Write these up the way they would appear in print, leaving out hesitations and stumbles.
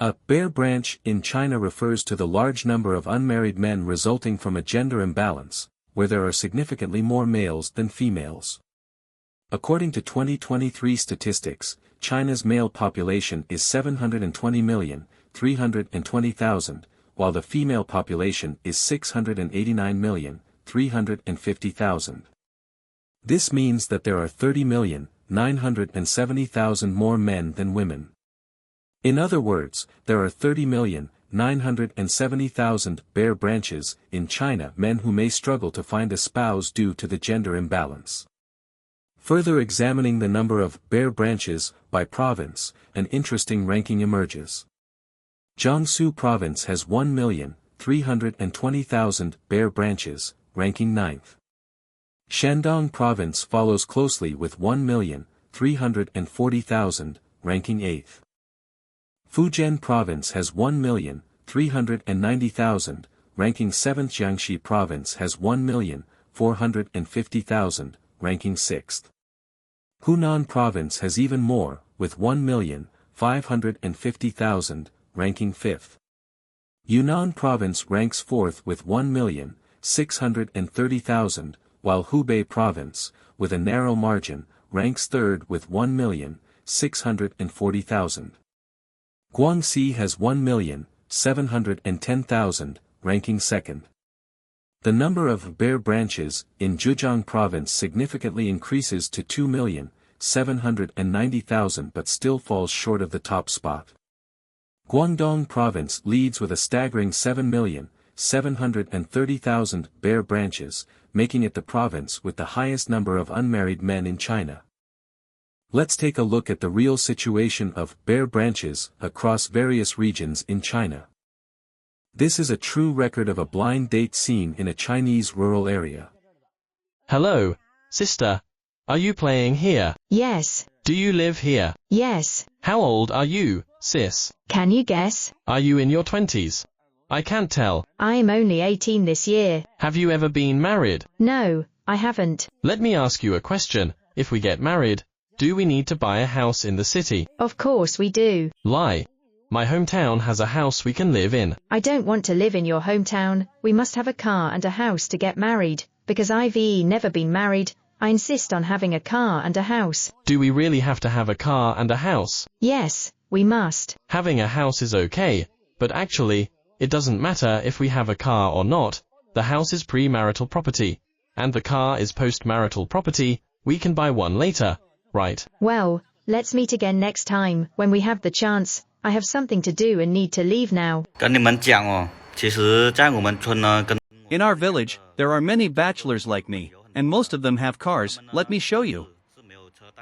A bare branch in China refers to the large number of unmarried men resulting from a gender imbalance, where there are significantly more males than females. According to 2023 statistics, China's male population is 720,320,000, while the female population is 689,350,000. This means that there are 30,970,000 more men than women. In other words, there are 30,970,000 bare branches in China, men who may struggle to find a spouse due to the gender imbalance. Further examining the number of bare branches by province, an interesting ranking emerges. Jiangsu province has 1,320,000 bare branches, ranking 9th. Shandong province follows closely with 1,340,000, ranking 8th. Fujian province has 1,390,000, ranking 7th. Jiangxi province has 1,450,000, ranking 6th. Hunan province has even more, with 1,550,000, ranking 5th. Yunnan province ranks 4th with 1,630,000, while Hubei province, with a narrow margin, ranks 3rd with 1,640,000. Guangxi has 1,710,000, ranking 2nd. The number of bare branches in Zhejiang province significantly increases to 2,790,000 but still falls short of the top spot. Guangdong province leads with a staggering 7,730,000 bare branches, making it the province with the highest number of unmarried men in China. Let's take a look at the real situation of bare branches across various regions in China. This is a true record of a blind date scene in a Chinese rural area. Hello, sister. Are you playing here? Yes. Do you live here? Yes. How old are you, sis? Can you guess? Are you in your 20s? I can't tell. I'm only 18 this year. Have you ever been married? No, I haven't. Let me ask you a question. If we get married, do we need to buy a house in the city? Of course we do. Lie. My hometown has a house we can live in. I don't want to live in your hometown. We must have a car and a house to get married. Because I've never been married, I insist on having a car and a house. Do we really have to have a car and a house? Yes, we must. Having a house is okay, but actually, it doesn't matter if we have a car or not. The house is pre-marital property, and the car is post-marital property. We can buy one later, right? Well, let's meet again next time, when we have the chance. I have something to do and need to leave now. In our village, there are many bachelors like me, and most of them have cars. Let me show you.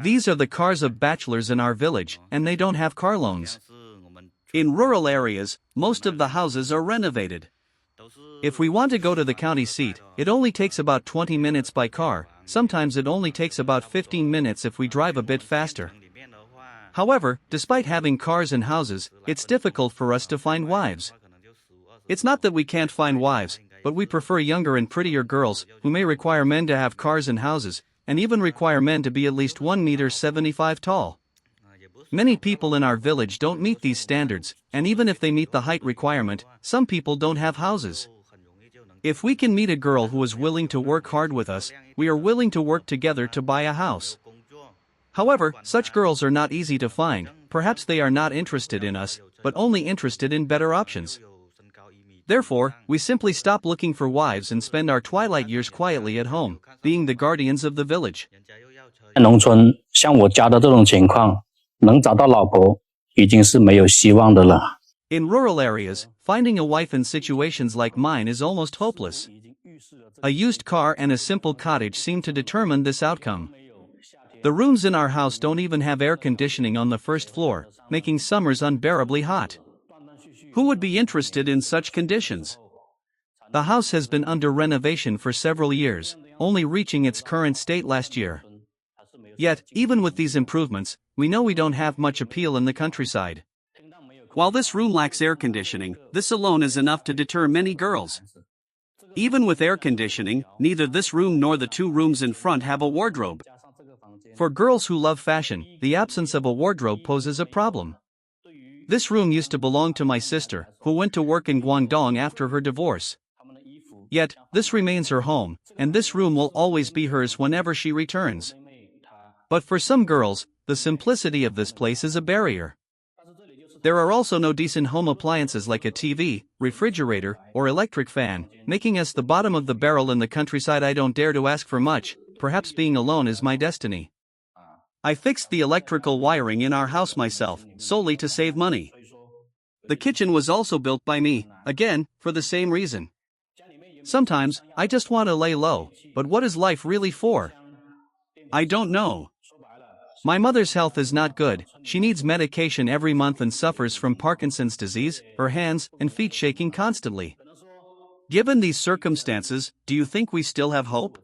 These are the cars of bachelors in our village, and they don't have car loans. In rural areas, most of the houses are renovated. If we want to go to the county seat, it only takes about 20 minutes by car. Sometimes it only takes about 15 minutes if we drive a bit faster. However, despite having cars and houses, it's difficult for us to find wives. It's not that we can't find wives, but we prefer younger and prettier girls, who may require men to have cars and houses, and even require men to be at least 1.75 meters tall. Many people in our village don't meet these standards, and even if they meet the height requirement, some people don't have houses. If we can meet a girl who is willing to work hard with us, we are willing to work together to buy a house. However, such girls are not easy to find. Perhaps they are not interested in us, but only interested in better options. Therefore, we simply stop looking for wives and spend our twilight years quietly at home, being the guardians of the village. 农村像我家的这种情况，能找到老婆已经是没有希望的了。 In rural areas, finding a wife in situations like mine is almost hopeless. A used car and a simple cottage seem to determine this outcome. The rooms in our house don't even have air conditioning on the first floor, making summers unbearably hot. Who would be interested in such conditions? The house has been under renovation for several years, only reaching its current state last year. Yet, even with these improvements, we know we don't have much appeal in the countryside. While this room lacks air conditioning, this alone is enough to deter many girls. Even with air conditioning, neither this room nor the two rooms in front have a wardrobe. For girls who love fashion, the absence of a wardrobe poses a problem. This room used to belong to my sister, who went to work in Guangdong after her divorce. Yet, this remains her home, and this room will always be hers whenever she returns. But for some girls, the simplicity of this place is a barrier. There are also no decent home appliances like a TV, refrigerator, or electric fan, making us the bottom of the barrel in the countryside. I don't dare to ask for much, perhaps being alone is my destiny. I fixed the electrical wiring in our house myself, solely to save money. The kitchen was also built by me, again, for the same reason. Sometimes, I just want to lay low, but what is life really for? I don't know. My mother's health is not good, she needs medication every month and suffers from Parkinson's disease, her hands and feet shaking constantly. Given these circumstances, do you think we still have hope?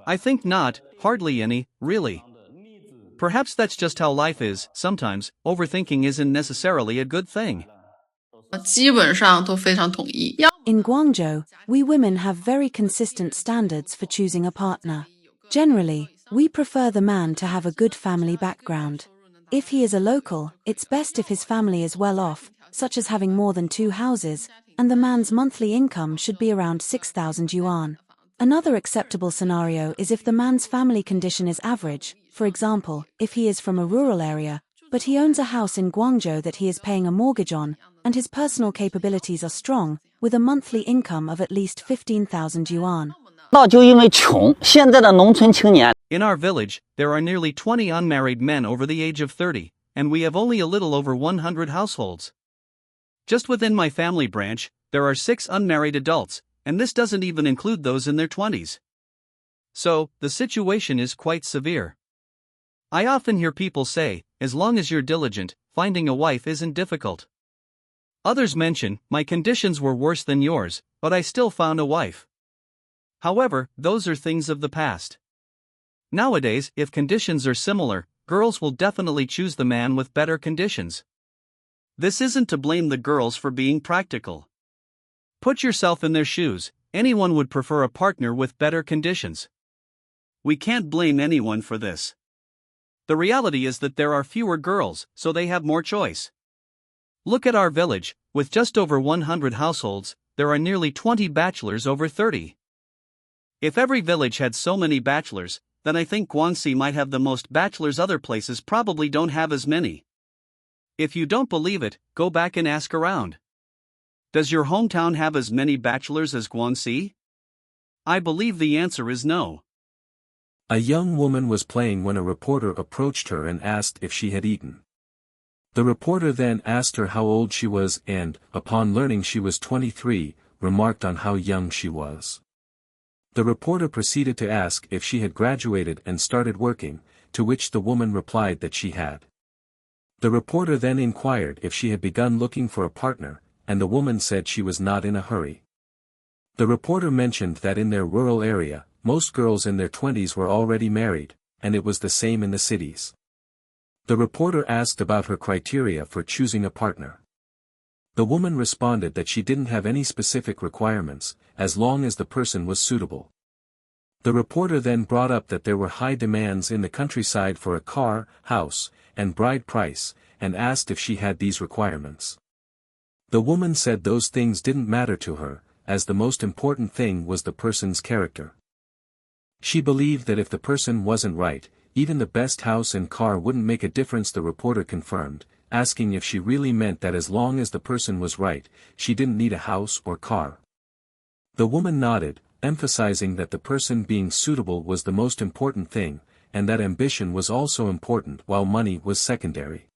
I think not, hardly any, really. Perhaps that's just how life is. Sometimes, overthinking isn't necessarily a good thing. 基本上都非常统一。 In Guangzhou, we women have very consistent standards for choosing a partner. Generally, we prefer the man to have a good family background. If he is a local, it's best if his family is well off, such as having more than 2 houses, and the man's monthly income should be around 6,000 yuan. Another acceptable scenario is if the man's family condition is average, for example, if he is from a rural area, but he owns a house in Guangzhou that he is paying a mortgage on, and his personal capabilities are strong, with a monthly income of at least 15,000 yuan. In our village, there are nearly 20 unmarried men over the age of 30, and we have only a little over 100 households. Just within my family branch, there are 6 unmarried adults, and this doesn't even include those in their 20s. So, the situation is quite severe. I often hear people say, as long as you're diligent, finding a wife isn't difficult. Others mention, my conditions were worse than yours, but I still found a wife. However, those are things of the past. Nowadays, if conditions are similar, girls will definitely choose the man with better conditions. This isn't to blame the girls for being practical. Put yourself in their shoes, anyone would prefer a partner with better conditions. We can't blame anyone for this. The reality is that there are fewer girls, so they have more choice. Look at our village, with just over 100 households, there are nearly 20 bachelors over 30. If every village had so many bachelors, then I think Guangxi might have the most bachelors. Other places probably don't have as many. If you don't believe it, go back and ask around. Does your hometown have as many bachelors as Guangxi? I believe the answer is no. A young woman was playing when a reporter approached her and asked if she had eaten. The reporter then asked her how old she was and, upon learning she was 23, remarked on how young she was. The reporter proceeded to ask if she had graduated and started working, to which the woman replied that she had. The reporter then inquired if she had begun looking for a partner, and the woman said she was not in a hurry. The reporter mentioned that in their rural area, most girls in their 20s were already married, and it was the same in the cities. The reporter asked about her criteria for choosing a partner. The woman responded that she didn't have any specific requirements, as long as the person was suitable. The reporter then brought up that there were high demands in the countryside for a car, house, and bride price, and asked if she had these requirements. The woman said those things didn't matter to her, as the most important thing was the person's character. She believed that if the person wasn't right, even the best house and car wouldn't make a difference. The reporter confirmed, asking if she really meant that as long as the person was right, she didn't need a house or car. The woman nodded, emphasizing that the person being suitable was the most important thing, and that ambition was also important while money was secondary.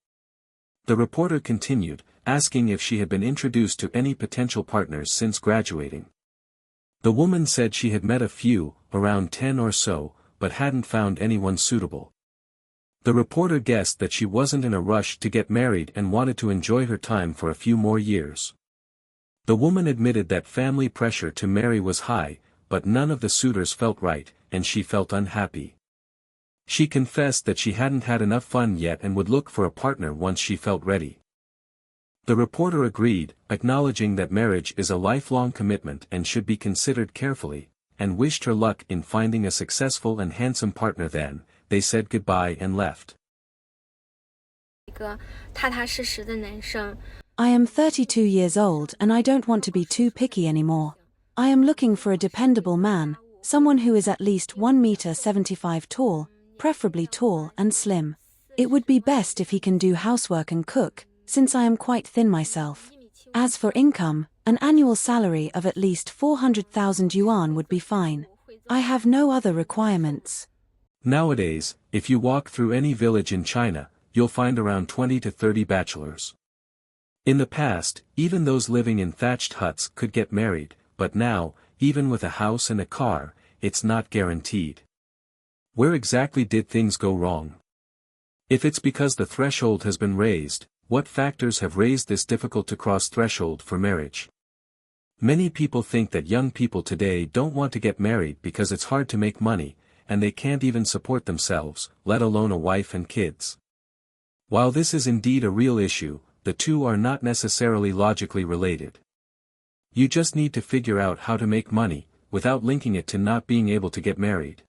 The reporter continued, asking if she had been introduced to any potential partners since graduating. The woman said she had met a few, around 10 or so, but hadn't found anyone suitable. The reporter guessed that she wasn't in a rush to get married and wanted to enjoy her time for a few more years. The woman admitted that family pressure to marry was high, but none of the suitors felt right, and she felt unhappy. She confessed that she hadn't had enough fun yet and would look for a partner once she felt ready. The reporter agreed, acknowledging that marriage is a lifelong commitment and should be considered carefully, and wished her luck in finding a successful and handsome partner. Then, they said goodbye and left. I am 32 years old and I don't want to be too picky anymore. I am looking for a dependable man, someone who is at least 1 meter 75 tall, preferably tall and slim. It would be best if he can do housework and cook, since I am quite thin myself. As for income, an annual salary of at least 400,000 yuan would be fine. I have no other requirements. Nowadays, if you walk through any village in China, you'll find around 20 to 30 bachelors. In the past, even those living in thatched huts could get married, but now, even with a house and a car, it's not guaranteed. Where exactly did things go wrong? If it's because the threshold has been raised, what factors have raised this difficult-to-cross threshold for marriage? Many people think that young people today don't want to get married because it's hard to make money, and they can't even support themselves, let alone a wife and kids. While this is indeed a real issue, the two are not necessarily logically related. You just need to figure out how to make money, without linking it to not being able to get married.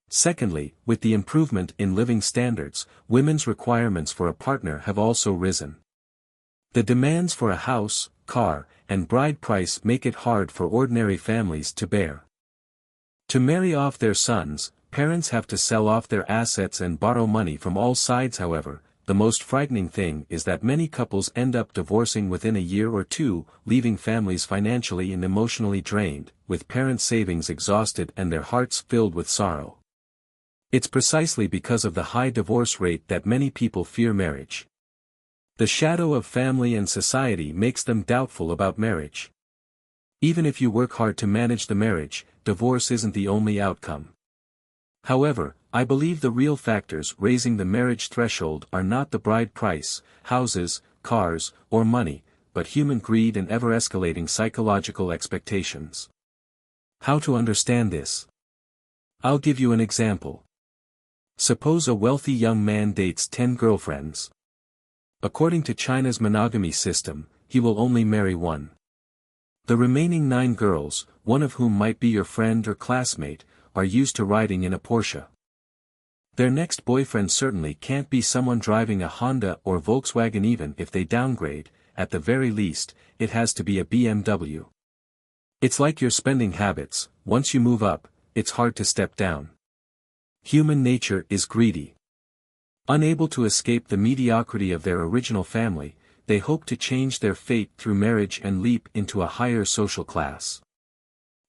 Secondly, with the improvement in living standards, women's requirements for a partner have also risen. The demands for a house, car, and bride price make it hard for ordinary families to bear. To marry off their sons, parents have to sell off their assets and borrow money from all sides. However, the most frightening thing is that many couples end up divorcing within a year or two, leaving families financially and emotionally drained, with parents' savings exhausted and their hearts filled with sorrow. It's precisely because of the high divorce rate that many people fear marriage. The shadow of family and society makes them doubtful about marriage. Even if you work hard to manage the marriage, divorce isn't the only outcome. However, I believe the real factors raising the marriage threshold are not the bride price, houses, cars, or money, but human greed and ever-escalating psychological expectations. How to understand this? I'll give you an example. Suppose a wealthy young man dates 10 girlfriends. According to China's monogamy system, he will only marry one. The remaining 9 girls, one of whom might be your friend or classmate, are used to riding in a Porsche. Their next boyfriend certainly can't be someone driving a Honda or Volkswagen. Even if they downgrade, at the very least, it has to be a BMW. It's like your spending habits, once you move up, it's hard to step down. Human nature is greedy. Unable to escape the mediocrity of their original family, they hope to change their fate through marriage and leap into a higher social class.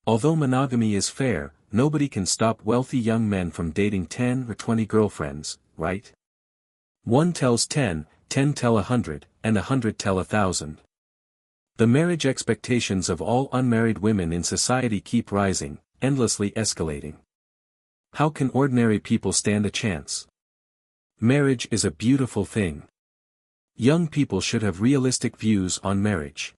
Although monogamy is fair, nobody can stop wealthy young men from dating 10 or 20 girlfriends, right? 1 tells 10, 10 tell 100, and 100 tell 1,000. The marriage expectations of all unmarried women in society keep rising, endlessly escalating. How can ordinary people stand a chance? Marriage is a beautiful thing. Young people should have realistic views on marriage.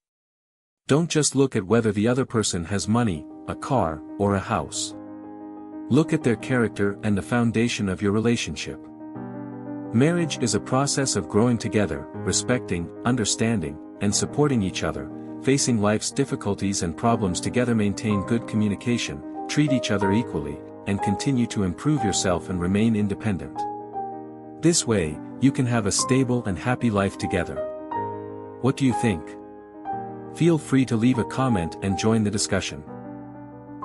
Don't just look at whether the other person has money, a car, or a house. Look at their character and the foundation of your relationship. Marriage is a process of growing together, respecting, understanding, and supporting each other, facing life's difficulties and problems together. Maintain good communication, treat each other equally, and continue to improve yourself and remain independent. This way, you can have a stable and happy life together. What do you think? Feel free to leave a comment and join the discussion.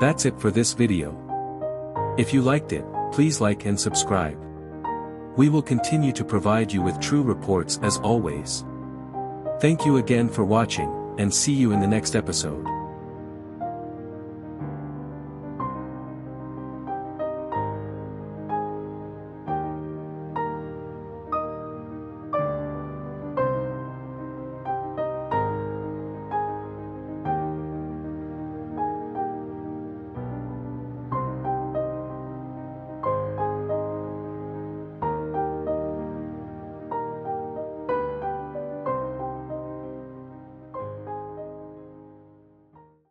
That's it for this video. If you liked it, please like and subscribe. We will continue to provide you with true reports as always. Thank you again for watching, and see you in the next episode.